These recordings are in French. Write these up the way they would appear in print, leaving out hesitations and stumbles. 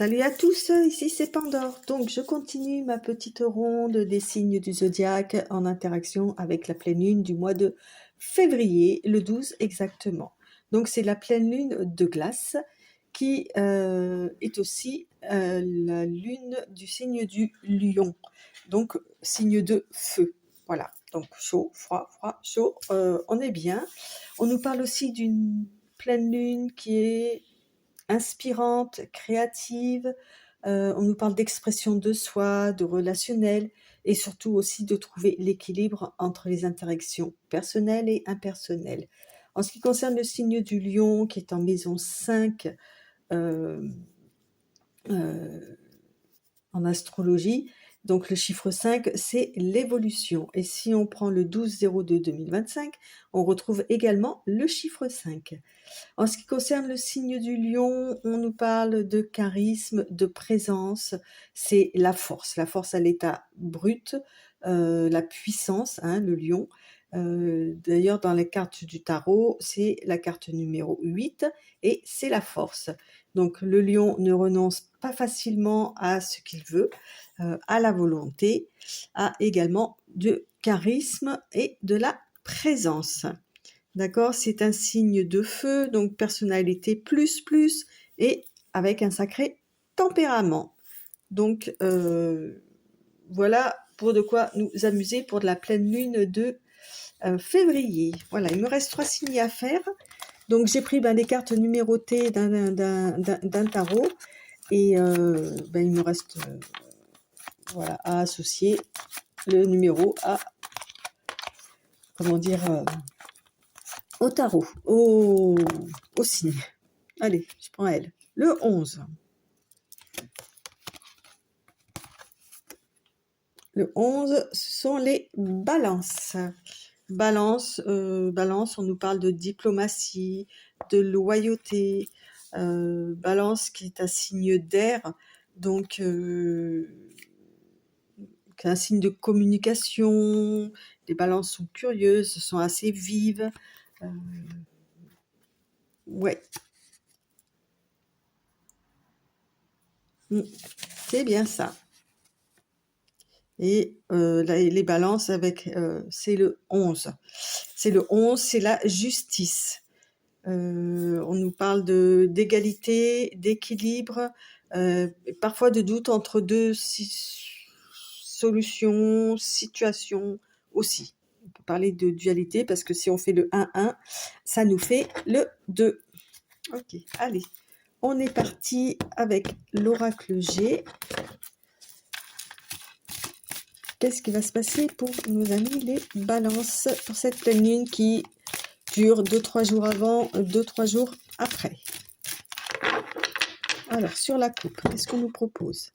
Salut à tous, ici c'est Pandore. Donc je continue ma petite ronde des signes du zodiaque en interaction avec la pleine lune du mois de février, le 12 exactement. Donc c'est la pleine lune de glace qui est aussi la lune du signe du lion, donc signe de feu. Voilà, donc chaud, froid, froid, chaud, on est bien. On nous parle aussi d'une pleine lune qui est inspirante, créative. On nous parle d'expression de soi, de relationnel et surtout aussi de trouver l'équilibre entre les interactions personnelles et impersonnelles. En ce qui concerne le signe du lion qui est en maison 5 euh, euh, en astrologie, donc le chiffre 5, c'est l'évolution. Et si on prend le 12-02-2025, on retrouve également le chiffre 5. En ce qui concerne le signe du lion, on nous parle de charisme, de présence, c'est la force à l'état brut, la puissance, hein, le lion. D'ailleurs, dans les cartes du tarot, c'est la carte numéro 8 et c'est la force. Donc le lion ne renonce pas facilement à ce qu'il veut, à la volonté, a également de charisme et de la présence. D'accord, c'est un signe de feu, donc personnalité plus plus et avec un sacré tempérament. Donc voilà pour de quoi nous amuser pour de la pleine lune de février. Voilà, il me reste 3 signes à faire. Donc j'ai pris les cartes numérotées d'un tarot et il me reste voilà, à associer le numéro à, comment dire, au tarot, au signe. Allez, je prends elle. Le 11. Le 11, ce sont les balances. Balance, on nous parle de diplomatie, de loyauté. Balance qui est un signe d'air, donc un signe de communication. Les balances sont curieuses, sont assez vives. Ouais. C'est bien ça. Et les balances avec, c'est le 11. C'est le 11, c'est la justice. On nous parle d'égalité, d'équilibre, parfois de doute entre deux solutions, situations aussi. On peut parler de dualité parce que si on fait le 1-1, ça nous fait le 2. Ok, allez, on est parti avec l'oracle G. Qu'est-ce qui va se passer pour nos amis les balances pour cette pleine lune qui dure 2-3 jours avant, 2-3 jours après? Alors, sur la coupe, qu'est-ce qu'on nous propose?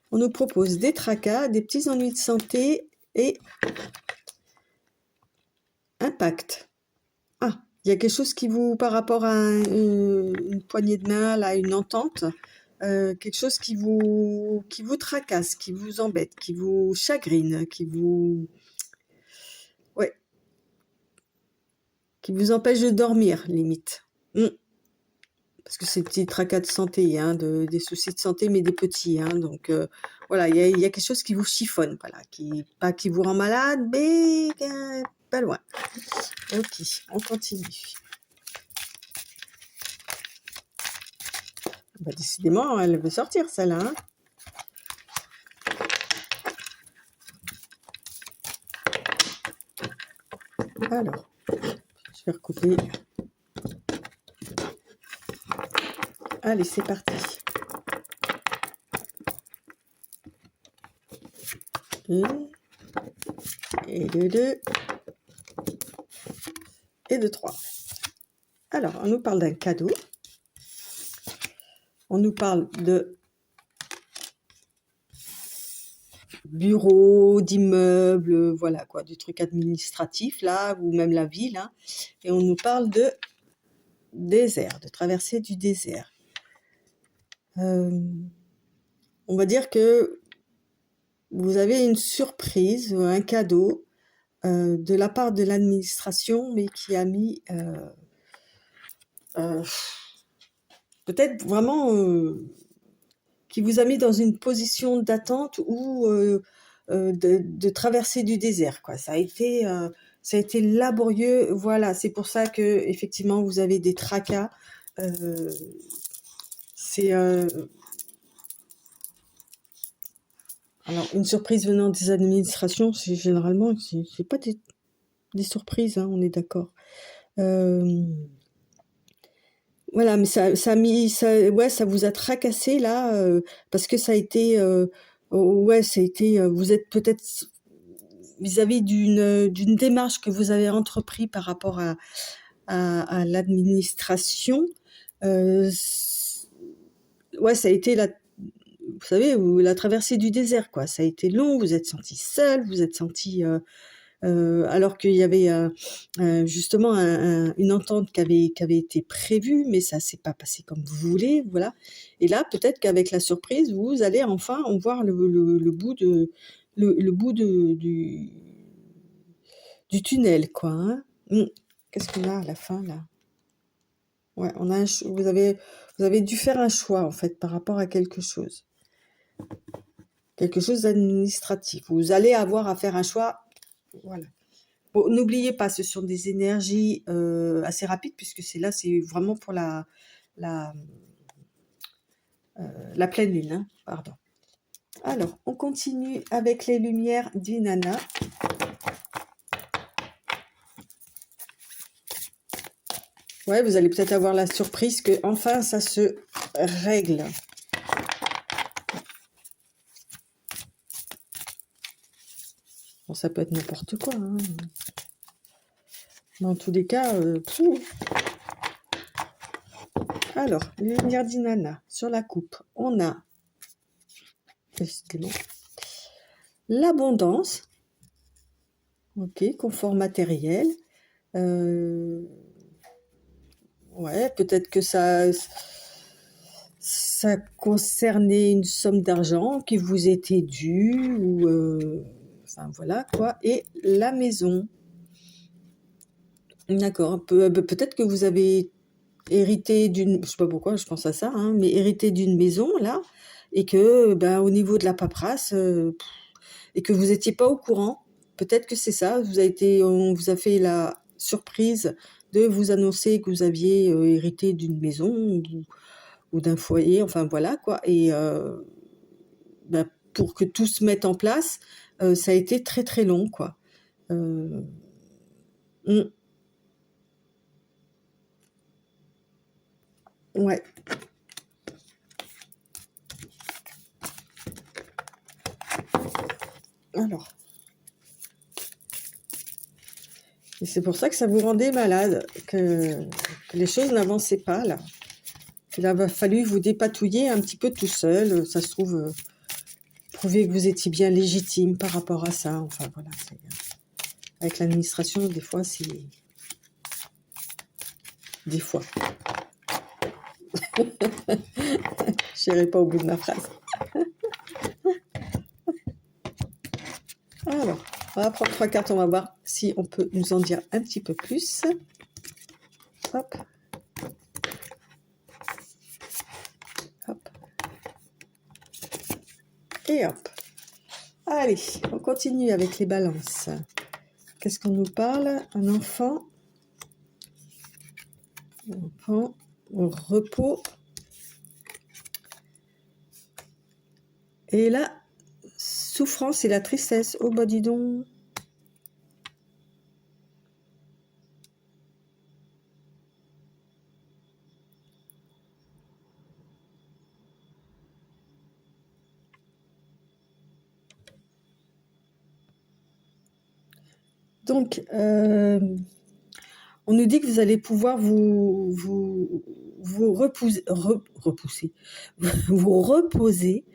On nous propose des tracas, des petits ennuis de santé et impact. Ah, il y a quelque chose qui vous, par rapport à une poignée de main, là, une entente, quelque chose qui vous tracasse, qui vous embête, qui vous chagrine, qui vous empêche de dormir, limite. Parce que c'est des petits tracas de santé, hein, des soucis de santé, mais des petits. Hein, donc voilà, il y a quelque chose qui vous chiffonne, voilà, pas qui vous rend malade, mais pas loin. Ok, on continue. Décidément, elle veut sortir, celle-là. Hein. Alors, je vais recouper. Allez, c'est parti. Et de 2. Et de 3. Alors, on nous parle d'un cadeau. On nous parle de bureau, d'immeuble, voilà quoi, du truc administratif là, ou même la ville. Hein. Et on nous parle de désert, de traversée du désert. On va dire que vous avez une surprise, un cadeau de la part de l'administration, mais qui a mis peut-être vraiment qui vous a mis dans une position d'attente ou de traversée du désert, quoi. Ça a été laborieux. Voilà, c'est pour ça que effectivement vous avez des tracas. Euh, c'est alors une surprise venant des administrations, c'est généralement c'est pas des surprises, hein, on est d'accord. Voilà, mais ça a mis, ça, ouais, ça vous a tracassé là, parce que ça a été, ouais, ça a été, vous êtes peut-être vis-à-vis d'une démarche que vous avez entrepris par rapport à l'administration. Ouais, ça a été vous savez, la traversée du désert, quoi. Ça a été long, vous êtes senti seul, vous êtes senti alors qu'il y avait justement une entente qui avait été prévue, mais ça s'est pas passé comme vous voulez, voilà. Et là, peut-être qu'avec la surprise, vous allez enfin en voir le bout le bout du tunnel, quoi. Hein. Qu'est-ce qu'on a à la fin là? Ouais, on a vous avez dû faire un choix en fait par rapport à quelque chose d'administratif. Vous allez avoir à faire un choix, voilà. Bon, n'oubliez pas, ce sont des énergies assez rapides puisque c'est vraiment pour la, la pleine lune, hein, pardon. Alors, on continue avec les lumières d'Inanna. Ouais, vous allez peut-être avoir la surprise que enfin ça se règle. Bon, ça peut être n'importe quoi. Hein. Dans tous les cas, alors, les lumières d'Inanna sur la coupe, on a l'abondance, ok, confort matériel. Ouais, peut-être que ça concernait une somme d'argent qui vous était due ou enfin voilà quoi. Et la maison, d'accord. Peut-être que vous avez hérité d'une, je sais pas pourquoi je pense à ça, hein, mais hérité d'une maison là et que ben au niveau de la paperasse et que vous étiez pas au courant. Peut-être que c'est ça. On vous a fait la surprise de vous annoncer que vous aviez hérité d'une maison ou d'un foyer, enfin voilà quoi. Et ben, pour que tout se mette en place, ça a été très très long quoi. Euh, mm, ouais. Alors, et c'est pour ça que ça vous rendait malade, que les choses n'avançaient pas là. Il a fallu vous dépatouiller un petit peu tout seul. Ça se trouve, prouver que vous étiez bien légitime par rapport à ça. Enfin voilà. Avec l'administration, des fois, c'est des fois. Je n'irai pas au bout de ma phrase. Alors, on va prendre 3 cartes, on va voir si on peut nous en dire un petit peu plus. Hop. Hop. Et hop. Allez, on continue avec les balances. Qu'est-ce qu'on nous parle? Un enfant. Un enfant au repos. Et la souffrance et la tristesse. Oh bah dis donc. Donc, on nous dit que vous allez pouvoir vous reposer, vous reposer,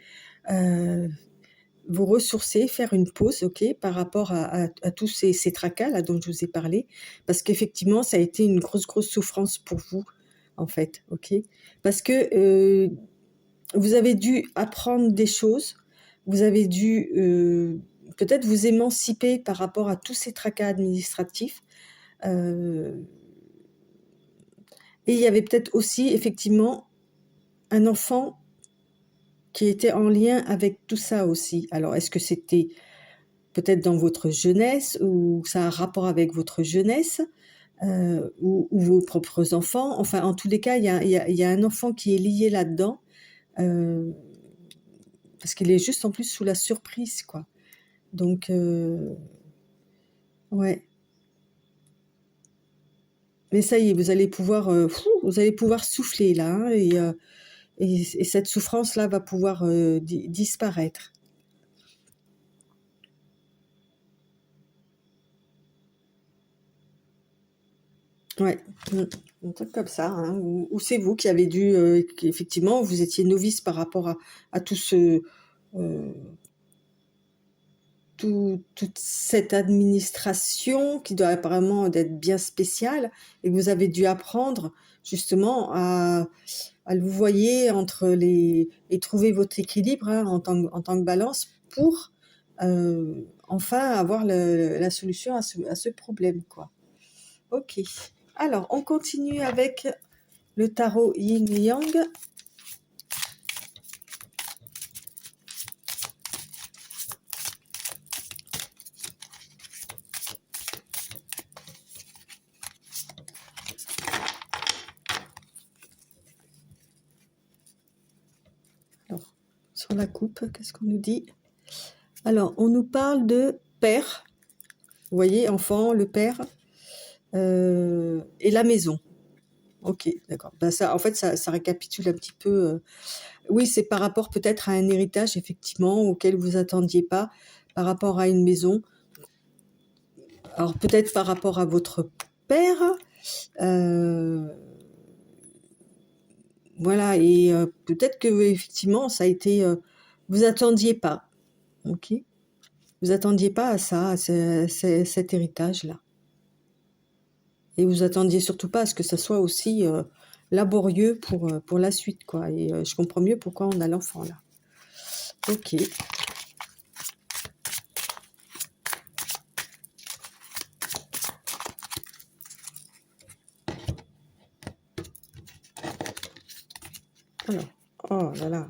vous ressourcer, faire une pause, ok, par rapport à tous ces tracas là dont je vous ai parlé, parce qu'effectivement, ça a été une grosse souffrance pour vous, en fait, ok, parce que vous avez dû apprendre des choses, vous avez dû peut-être vous émanciper par rapport à tous ces tracas administratifs. Et il y avait peut-être aussi effectivement un enfant qui était en lien avec tout ça aussi. Alors, est-ce que c'était peut-être dans votre jeunesse ou ça a un rapport avec votre jeunesse ou vos propres enfants? Enfin, en tous les cas, il y a un enfant qui est lié là-dedans parce qu'il est juste en plus sous la surprise, quoi. Donc, ouais. Mais ça y est, vous allez pouvoir souffler là, hein, et cette souffrance-là va pouvoir disparaître. Ouais, un truc comme ça, hein, ou c'est vous qui avez dû, effectivement, vous étiez novice par rapport à tout euh, toute cette administration qui doit apparemment d'être bien spéciale et que vous avez dû apprendre justement à vous voyer entre et trouver votre équilibre, hein, en tant que balance pour enfin avoir la solution à ce problème, quoi. Ok. Alors, on continue avec le tarot Yin Yang. Alors, sur la coupe, qu'est-ce qu'on nous dit? Alors, on nous parle de père. Vous voyez, enfant, le père, et la maison. Ok, d'accord. Ben ça, en fait, ça récapitule un petit peu. Oui, c'est par rapport peut-être à un héritage, effectivement, auquel vous attendiez pas, par rapport à une maison. Alors, peut-être par rapport à votre père. Voilà, et peut-être que effectivement, ça a été. Vous attendiez pas. Ok. Vous attendiez pas à ça, à cet héritage-là. Et vous attendiez surtout pas à ce que ça soit aussi laborieux pour la suite, quoi. Et je comprends mieux pourquoi on a l'enfant là. Ok. Alors, oh là là.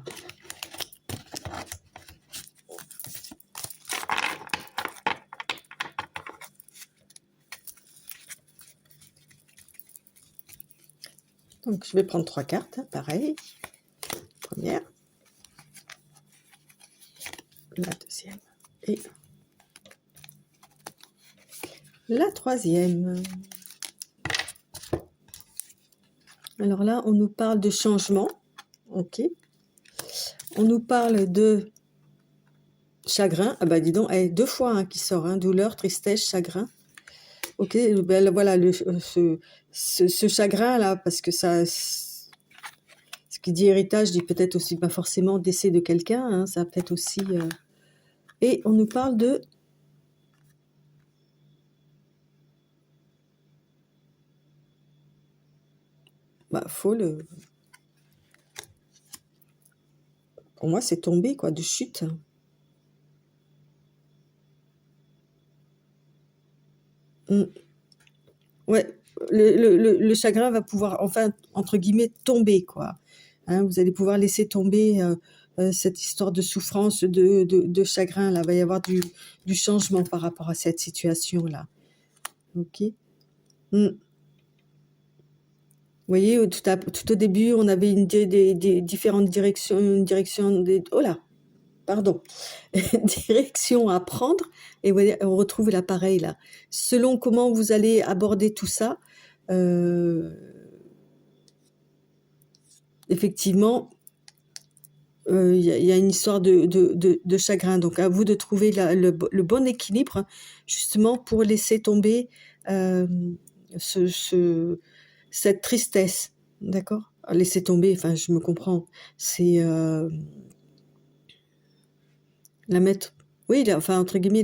Donc, je vais prendre 3 cartes, hein, pareil. Première, la deuxième et la troisième. Alors là, on nous parle de changement. Ok. On nous parle de chagrin. Ah bah dis donc, 2 fois hein, qui sort, hein, douleur, tristesse, chagrin. Ok, ben voilà, ce chagrin-là, parce que ça, ce qui dit héritage dit peut-être aussi pas forcément décès de quelqu'un, hein, ça peut-être aussi... Et on nous parle de... Bah, pour moi, c'est tombé, quoi, de chute. Mm. Ouais, le chagrin va pouvoir, enfin, entre guillemets, tomber, quoi. Hein, vous allez pouvoir laisser tomber cette histoire de souffrance, de chagrin, là. Il va y avoir du changement par rapport à cette situation-là. Ok. Mm. Vous voyez, tout au début, on avait des différentes directions, oh là, pardon, directions à prendre, et vous voyez, on retrouve l'appareil là. Selon comment vous allez aborder tout ça, effectivement, y a une histoire de chagrin. Donc, à vous de trouver le bon équilibre, justement, pour laisser tomber euh, cette tristesse. D'accord? Laisser tomber, enfin, je me comprends. C'est la mettre, oui, enfin, entre guillemets,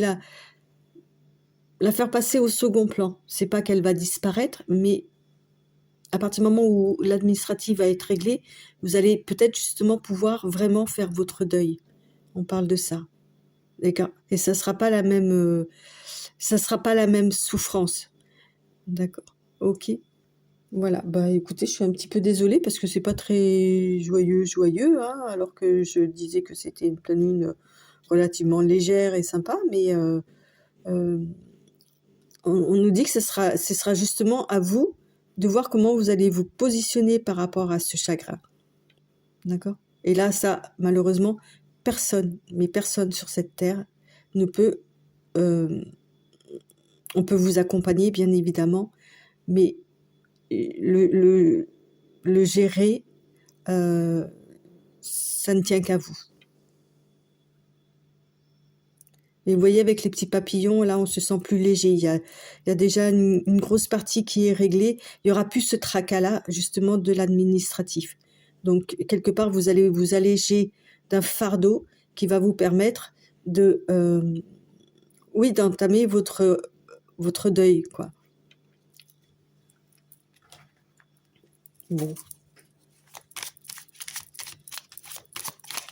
la faire passer au second plan. C'est pas qu'elle va disparaître, mais à partir du moment où l'administratif va être réglé, vous allez peut-être justement pouvoir vraiment faire votre deuil. On parle de ça. D'accord. Et ça sera pas ça sera pas la même souffrance. D'accord. Ok. Voilà, bah écoutez, je suis un petit peu désolée parce que c'est pas très joyeux, hein, alors que je disais que c'était une pleine lune relativement légère et sympa, mais euh, on nous dit que ce sera justement à vous de voir comment vous allez vous positionner par rapport à ce chagrin, d'accord? Et là, ça, malheureusement, personne, mais personne sur cette terre ne peut, euh, on peut vous accompagner, bien évidemment, mais le, le gérer, ça ne tient qu'à vous. Et vous voyez, avec les petits papillons, là, on se sent plus léger. Il y a déjà une grosse partie qui est réglée. Il y aura plus ce tracas-là, justement, de l'administratif. Donc, quelque part, vous allez vous alléger d'un fardeau qui va vous permettre de, oui, d'entamer votre deuil, quoi. Bon.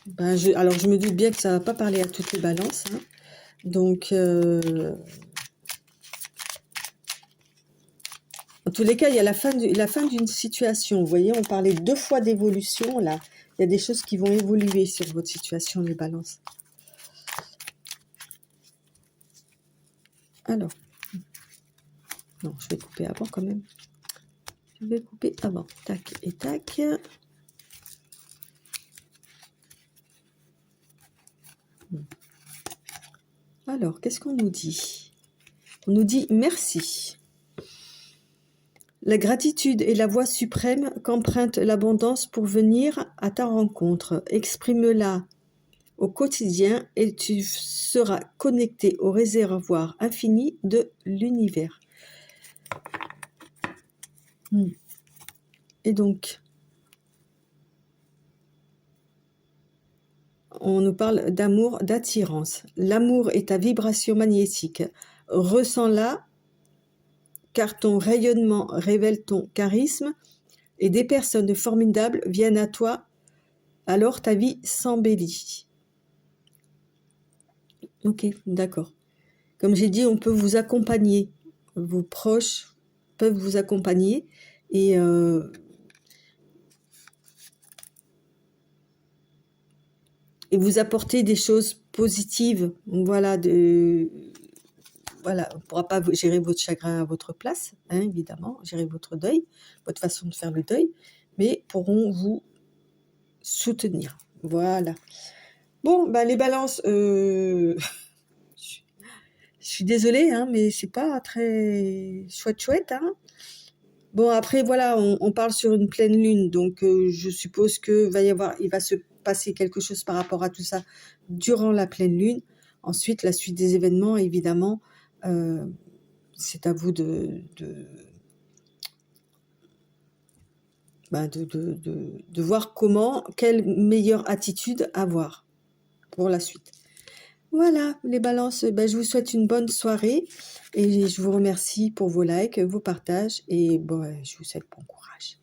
Ben, alors, je me doute bien que ça va pas parler à toutes les balances, hein. Donc, en tous les cas, il y a la fin d'une situation. Vous voyez, on parlait 2 fois d'évolution, là. Il y a des choses qui vont évoluer sur votre situation, les balances. Alors, non, je vais couper avant quand même. Je vais couper avant. Tac et tac. Alors, qu'est-ce qu'on nous dit? On nous dit merci. La gratitude est la voie suprême qu'emprunte l'abondance pour venir à ta rencontre. Exprime-la au quotidien et tu seras connecté au réservoir infini de l'univers. Et donc, on nous parle d'amour, d'attirance. L'amour est ta vibration magnétique. Ressens-la, car ton rayonnement révèle ton charisme et des personnes formidables viennent à toi, alors ta vie s'embellit. Ok, d'accord. Comme j'ai dit, on peut vous accompagner. Vos proches peuvent vous accompagner et vous apporter des choses positives. Voilà, voilà, on ne pourra pas gérer votre chagrin à votre place, hein, évidemment, gérer votre deuil, votre façon de faire le deuil, mais pourront vous soutenir. Voilà. Bon, bah, les balances, je suis désolée, hein, mais c'est pas très chouette, hein. Bon, après, voilà, on parle sur une pleine lune, donc je suppose que il va se passer quelque chose par rapport à tout ça durant la pleine lune. Ensuite, la suite des événements, évidemment, c'est à vous de voir quelle meilleure attitude avoir pour la suite. Voilà, les balances, je vous souhaite une bonne soirée et je vous remercie pour vos likes, vos partages et bon, je vous souhaite bon courage.